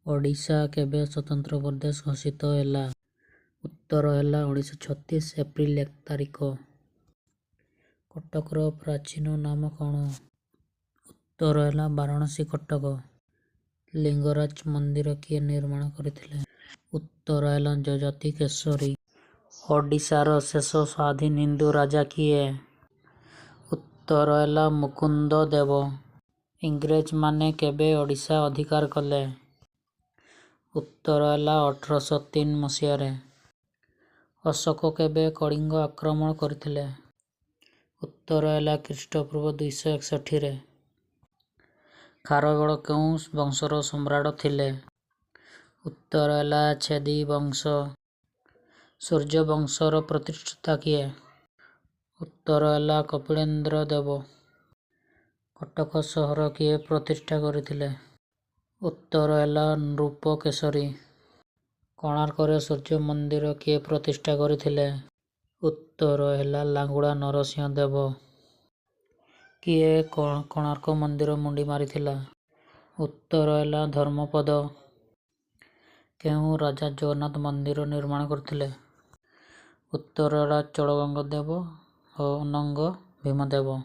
ଓଡ଼ିଶା କେବେ ସ୍ୱତନ୍ତ୍ର ପ୍ରଦେଶ ଘୋଷିତ ହେଲା? ଉତ୍ତର ହେଲା 1936 ଏପ୍ରିଲ 1 ତାରିଖ। କଟକର ପ୍ରାଚୀନ ନାମ କ'ଣ? ଉତ୍ତର ହେଲା ବାରାଣସୀ କଟକ। ଲିଙ୍ଗରାଜ ମନ୍ଦିର କିଏ ନିର୍ମାଣ କରିଥିଲେ? ଉତ୍ତର ହେଲା ଯଯାତି କେଶରୀ। ଓଡ଼ିଶାର ଶେଷ ସ୍ୱାଧୀନ ହିନ୍ଦୁ ରାଜା କିଏ? ଉତ୍ତର ହେଲା ମୁକୁନ୍ଦ ଦେବ। ଇଂରେଜମାନେ କେବେ ଓଡ଼ିଶା ଅଧିକାର କଲେ? ଉତ୍ତର ହେଲା 1803 ମସିହାରେ। ଅଶୋକ କେବେ କଳିଙ୍ଗ ଆକ୍ରମଣ କରିଥିଲେ? ଉତ୍ତର ହେଲା ଖ୍ରୀଷ୍ଟପୂର୍ବ 261ରେ। ଖାରବେଳ କେଉଁ ବଂଶର ସମ୍ରାଟ ଥିଲେ? ଉତ୍ତର ହେଲା ଛେଦି ବଂଶ। ସୂର୍ଯ୍ୟବଂଶର ପ୍ରତିଷ୍ଠାତା କିଏ? ଉତ୍ତର ହେଲା କପିଳେନ୍ଦ୍ର ଦେବ। କଟକ ସହର କିଏ ପ୍ରତିଷ୍ଠା କରିଥିଲେ? ଉତ୍ତର ହେଲା ନୃପକେଶରୀ। କୋଣାର୍କରେ ସୂର୍ଯ୍ୟ ମନ୍ଦିର କିଏ ପ୍ରତିଷ୍ଠା କରିଥିଲେ? ଉତ୍ତର ହେଲା ଲାଙ୍ଗୁଳା ନରସିଂହ ଦେବ। କିଏ କୋଣାର୍କ ମନ୍ଦିର ମୁଣ୍ଡି ମାରିଥିଲା? ଉତ୍ତର ହେଲା ଧର୍ମପଦ। କେଉଁ ରାଜା ଜଗନ୍ନାଥ ମନ୍ଦିର ନିର୍ମାଣ କରିଥିଲେ? ଉତ୍ତର ହେଲା ଚୋଳଗଙ୍ଗ ଦେବ ଓ ଅନଙ୍ଗ ଭୀମଦେବ।